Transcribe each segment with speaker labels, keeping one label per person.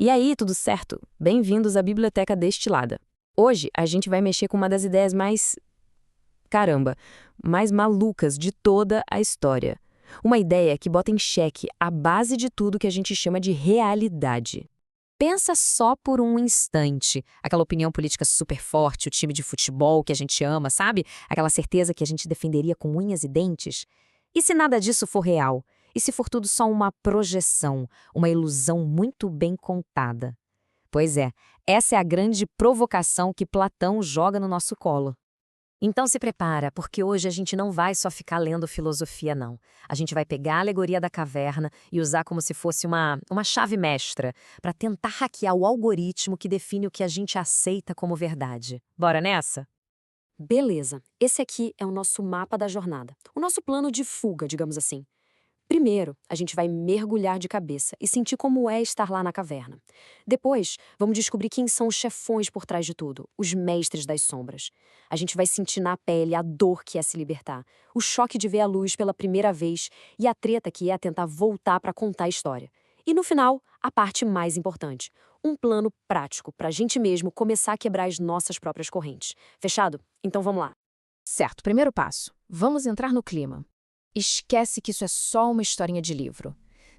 Speaker 1: E aí, tudo certo? Bem-vindos à Biblioteca Destilada. Hoje a gente vai mexer com uma das ideias mais malucas de toda a história. Uma ideia que bota em xeque a base de tudo que a gente chama de realidade.
Speaker 2: Pensa só por um instante, aquela opinião política super forte, o time de futebol que a gente ama, sabe? Aquela certeza que a gente defenderia com unhas e dentes. E se nada disso for real? E se for tudo só uma projeção, uma ilusão muito bem contada? Pois é, essa é a grande provocação que Platão joga no nosso colo. Então se prepara, porque hoje a gente não vai só ficar lendo filosofia, não. A gente vai pegar a alegoria da caverna e usar como se fosse uma chave mestra para tentar hackear o algoritmo que define o que a gente aceita como verdade. Bora nessa?
Speaker 3: Beleza, esse aqui é o nosso mapa da jornada, o nosso plano de fuga, digamos assim. Primeiro, a gente vai mergulhar de cabeça e sentir como é estar lá na caverna. Depois, vamos descobrir quem são os chefões por trás de tudo, os mestres das sombras. A gente vai sentir na pele a dor que é se libertar, o choque de ver a luz pela primeira vez e a treta que é tentar voltar para contar a história. E no final, a parte mais importante, um plano prático para a gente mesmo começar a quebrar as nossas próprias correntes. Fechado? Então vamos lá.
Speaker 1: Certo, primeiro passo. Vamos entrar no clima. Esquece que isso é só uma historinha de livro.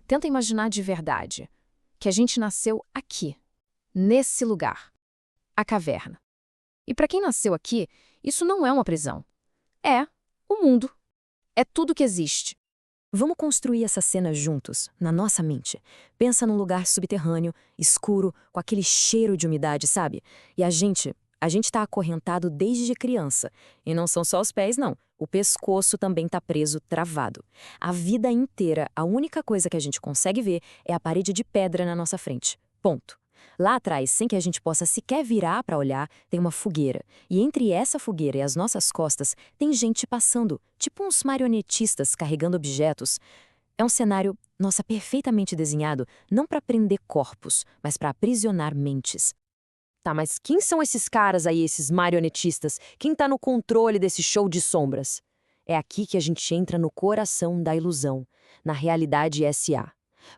Speaker 1: Tenta imaginar de verdade que a gente nasceu aqui, nesse lugar, a caverna. E para quem nasceu aqui, isso não é uma prisão. É o mundo. É tudo que existe.
Speaker 3: Vamos construir essa cena juntos, na nossa mente. Pensa num lugar subterrâneo, escuro, com aquele cheiro de umidade, sabe? E a gente tá acorrentado desde criança. E não são só os pés, não. O pescoço também tá preso, travado. A vida inteira, a única coisa que a gente consegue ver é a parede de pedra na nossa frente. Ponto. Lá atrás, sem que a gente possa sequer virar para olhar, tem uma fogueira. E entre essa fogueira e as nossas costas, tem gente passando, tipo uns marionetistas carregando objetos. É um cenário, nossa, perfeitamente desenhado, não para prender corpos, mas para aprisionar mentes. Tá, mas quem são esses caras aí, esses marionetistas? Quem tá no controle desse show de sombras? É aqui que a gente entra no coração da ilusão, na realidade SA.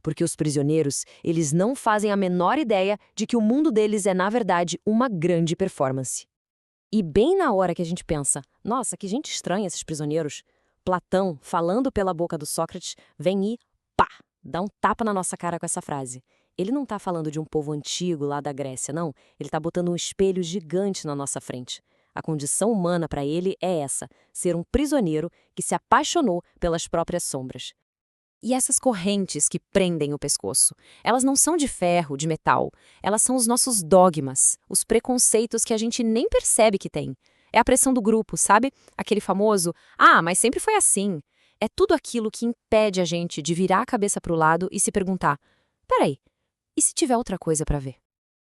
Speaker 3: Porque os prisioneiros, eles não fazem a menor ideia de que o mundo deles é, na verdade, uma grande performance. E bem na hora que a gente pensa, nossa, que gente estranha esses prisioneiros, Platão, falando pela boca do Sócrates, vem e, pá, dá um tapa na nossa cara com essa frase. Ele não tá falando de um povo antigo lá da Grécia, não. Ele tá botando um espelho gigante na nossa frente. A condição humana para ele é essa, ser um prisioneiro que se apaixonou pelas próprias sombras. E essas correntes que prendem o pescoço, elas não são de ferro, de metal. Elas são os nossos dogmas, os preconceitos que a gente nem percebe que tem. É a pressão do grupo, sabe? Aquele famoso, mas sempre foi assim. É tudo aquilo que impede a gente de virar a cabeça para o lado e se perguntar, peraí, e se tiver outra coisa para ver?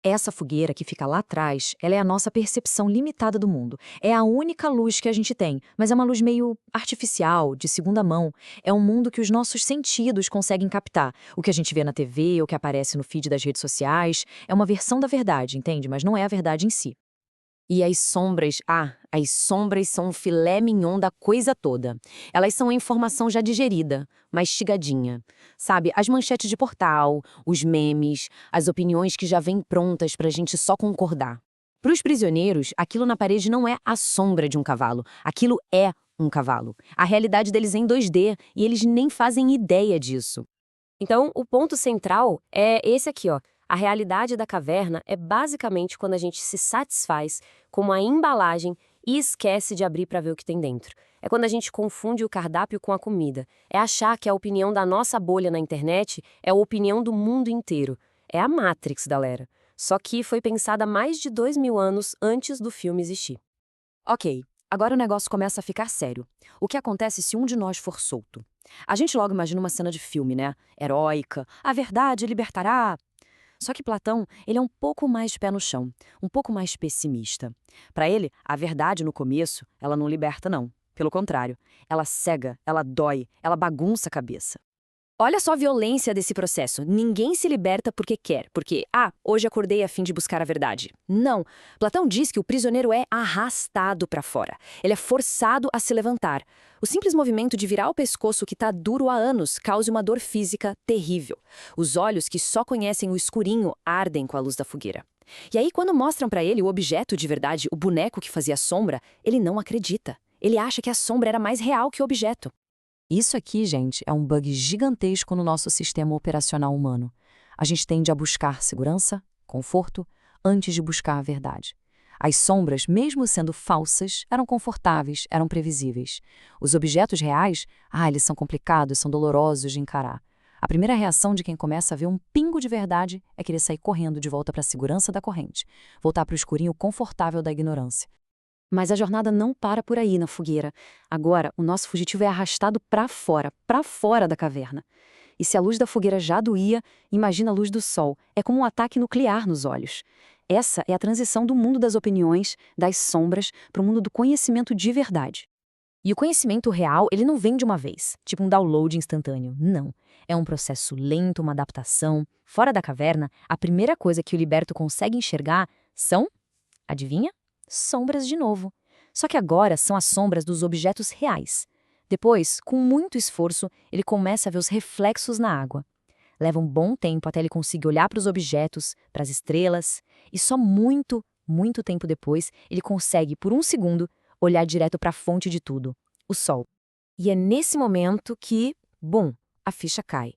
Speaker 3: Essa fogueira que fica lá atrás, ela é a nossa percepção limitada do mundo. É a única luz que a gente tem, mas é uma luz meio artificial, de segunda mão. É um mundo que os nossos sentidos conseguem captar. O que a gente vê na TV, o que aparece no feed das redes sociais, é uma versão da verdade, entende? Mas não é a verdade em si. E as sombras são o filé mignon da coisa toda. Elas são a informação já digerida, mastigadinha. Sabe, as manchetes de portal, os memes, as opiniões que já vêm prontas pra gente só concordar. Para os prisioneiros, aquilo na parede não é a sombra de um cavalo, aquilo é um cavalo. A realidade deles é em 2D e eles nem fazem ideia disso. Então, o ponto central é esse aqui, ó. A realidade da caverna é basicamente quando a gente se satisfaz com uma embalagem e esquece de abrir para ver o que tem dentro. É quando a gente confunde o cardápio com a comida. É achar que a opinião da nossa bolha na internet é a opinião do mundo inteiro. É a Matrix, galera. Só que foi pensada mais de 2000 anos antes do filme existir. Ok, agora o negócio começa a ficar sério. O que acontece se um de nós for solto? A gente logo imagina uma cena de filme, né? Heróica, a verdade libertará. Só que Platão, ele é um pouco mais pé no chão, um pouco mais pessimista. Para ele, a verdade no começo, ela não liberta não. Pelo contrário, ela cega, ela dói, ela bagunça a cabeça. Olha só a violência desse processo. Ninguém se liberta porque quer, porque, hoje acordei a fim de buscar a verdade. Não. Platão diz que o prisioneiro é arrastado para fora. Ele é forçado a se levantar. O simples movimento de virar o pescoço que está duro há anos causa uma dor física terrível. Os olhos que só conhecem o escurinho ardem com a luz da fogueira. E aí, quando mostram para ele o objeto de verdade, o boneco que fazia sombra, ele não acredita. Ele acha que a sombra era mais real que o objeto.
Speaker 2: Isso aqui, gente, é um bug gigantesco no nosso sistema operacional humano. A gente tende a buscar segurança, conforto, antes de buscar a verdade. As sombras, mesmo sendo falsas, eram confortáveis, eram previsíveis. Os objetos reais, eles são complicados, são dolorosos de encarar. A primeira reação de quem começa a ver um pingo de verdade é querer sair correndo de volta para a segurança da corrente, voltar para o escurinho confortável da ignorância.
Speaker 3: Mas a jornada não para por aí na fogueira. Agora, o nosso fugitivo é arrastado para fora da caverna. E se a luz da fogueira já doía, imagina a luz do sol. É como um ataque nuclear nos olhos. Essa é a transição do mundo das opiniões, das sombras, para o mundo do conhecimento de verdade. E o conhecimento real, ele não vem de uma vez, tipo um download instantâneo. Não. É um processo lento, uma adaptação. Fora da caverna, a primeira coisa que o liberto consegue enxergar são, adivinha? Sombras de novo. Só que agora são as sombras dos objetos reais. Depois, com muito esforço, ele começa a ver os reflexos na água. Leva um bom tempo até ele conseguir olhar para os objetos, para as estrelas, e só muito, muito tempo depois, ele consegue, por um segundo, olhar direto para a fonte de tudo, o Sol. E é nesse momento que, a ficha cai.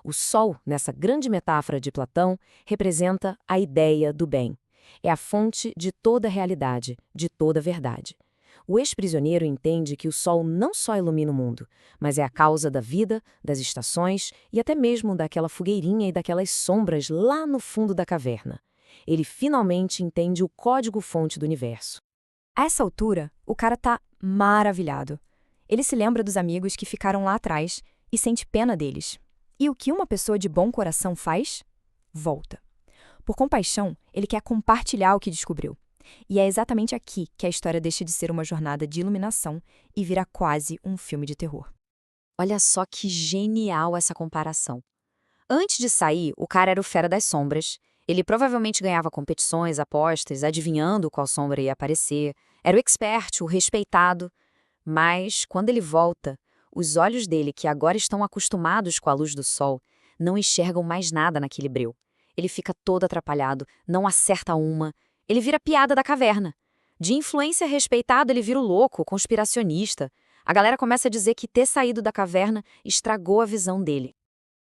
Speaker 3: O Sol, nessa grande metáfora de Platão, representa a ideia do bem. É a fonte de toda a realidade, de toda a verdade. O ex-prisioneiro entende que o sol não só ilumina o mundo, mas é a causa da vida, das estações e até mesmo daquela fogueirinha e daquelas sombras lá no fundo da caverna. Ele finalmente entende o código-fonte do universo.
Speaker 4: A essa altura, o cara tá maravilhado. Ele se lembra dos amigos que ficaram lá atrás e sente pena deles. E o que uma pessoa de bom coração faz? Volta. Por compaixão, ele quer compartilhar o que descobriu. E é exatamente aqui que a história deixa de ser uma jornada de iluminação e vira quase um filme de terror.
Speaker 2: Olha só que genial essa comparação. Antes de sair, o cara era o fera das sombras. Ele provavelmente ganhava competições, apostas, adivinhando qual sombra ia aparecer. Era o expert, o respeitado. Mas, quando ele volta, os olhos dele, que agora estão acostumados com a luz do sol, não enxergam mais nada naquele breu. Ele fica todo atrapalhado, não acerta uma. Ele vira piada da caverna. De influência respeitado, ele vira o louco, o conspiracionista. A galera começa a dizer que ter saído da caverna estragou a visão dele.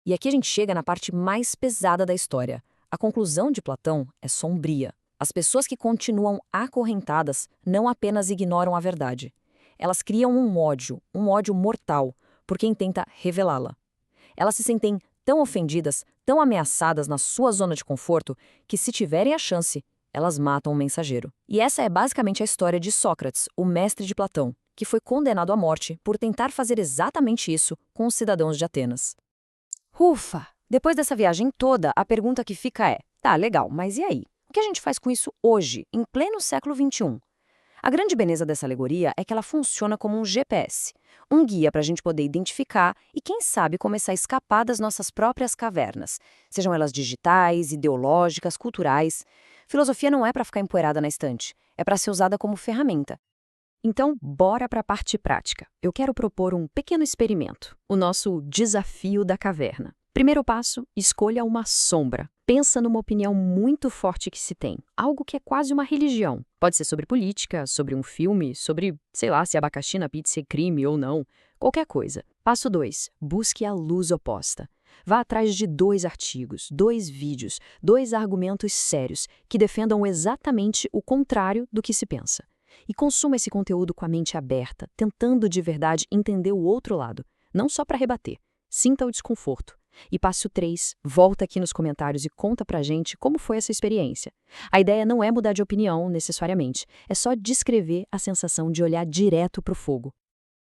Speaker 2: E aqui a gente chega na parte mais pesada da história. A conclusão de Platão é sombria. As pessoas que continuam acorrentadas não apenas ignoram a verdade. Elas criam um ódio mortal, por quem tenta revelá-la. Elas se sentem tão ofendidas, tão ameaçadas na sua zona de conforto, que se tiverem a chance, elas matam o mensageiro. E essa é basicamente a história de Sócrates, o mestre de Platão, que foi condenado à morte por tentar fazer exatamente isso com os cidadãos de Atenas. Ufa! Depois dessa viagem toda, a pergunta que fica é, tá, legal, mas e aí? O que a gente faz com isso hoje, em pleno século XXI? A grande beleza dessa alegoria é que ela funciona como um GPS, um guia para a gente poder identificar e, quem sabe, começar a escapar das nossas próprias cavernas, sejam elas digitais, ideológicas, culturais. Filosofia não é para ficar empoeirada na estante, é para ser usada como ferramenta. Então, bora para a parte prática. Eu quero propor um pequeno experimento, o nosso desafio da caverna. Primeiro passo, escolha uma sombra. Pensa numa opinião muito forte que se tem, algo que é quase uma religião. Pode ser sobre política, sobre um filme, sobre, sei lá, se abacaxi na pizza é crime ou não, qualquer coisa. Passo 2, busque a luz oposta. Vá atrás de 2 artigos, 2 vídeos, 2 argumentos sérios que defendam exatamente o contrário do que se pensa. E consuma esse conteúdo com a mente aberta, tentando de verdade entender o outro lado, não só para rebater. Sinta o desconforto. E passo 3, volta aqui nos comentários e conta pra gente como foi essa experiência. A ideia não é mudar de opinião, necessariamente, é só descrever a sensação de olhar direto pro fogo.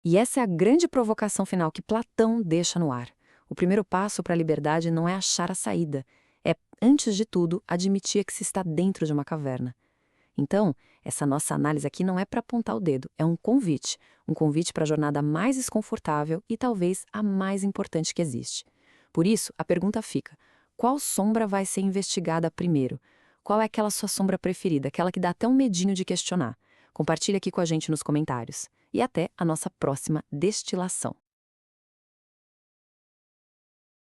Speaker 2: E essa é a grande provocação final que Platão deixa no ar. O primeiro passo para a liberdade não é achar a saída, é, antes de tudo, admitir que se está dentro de uma caverna. Então, essa nossa análise aqui não é para apontar o dedo, é um convite para a jornada mais desconfortável e talvez a mais importante que existe.
Speaker 3: Por isso, a pergunta fica: qual sombra vai ser investigada primeiro? Qual é aquela sua sombra preferida, aquela que dá até um medinho de questionar? Compartilhe aqui com a gente nos comentários. E até a nossa próxima destilação.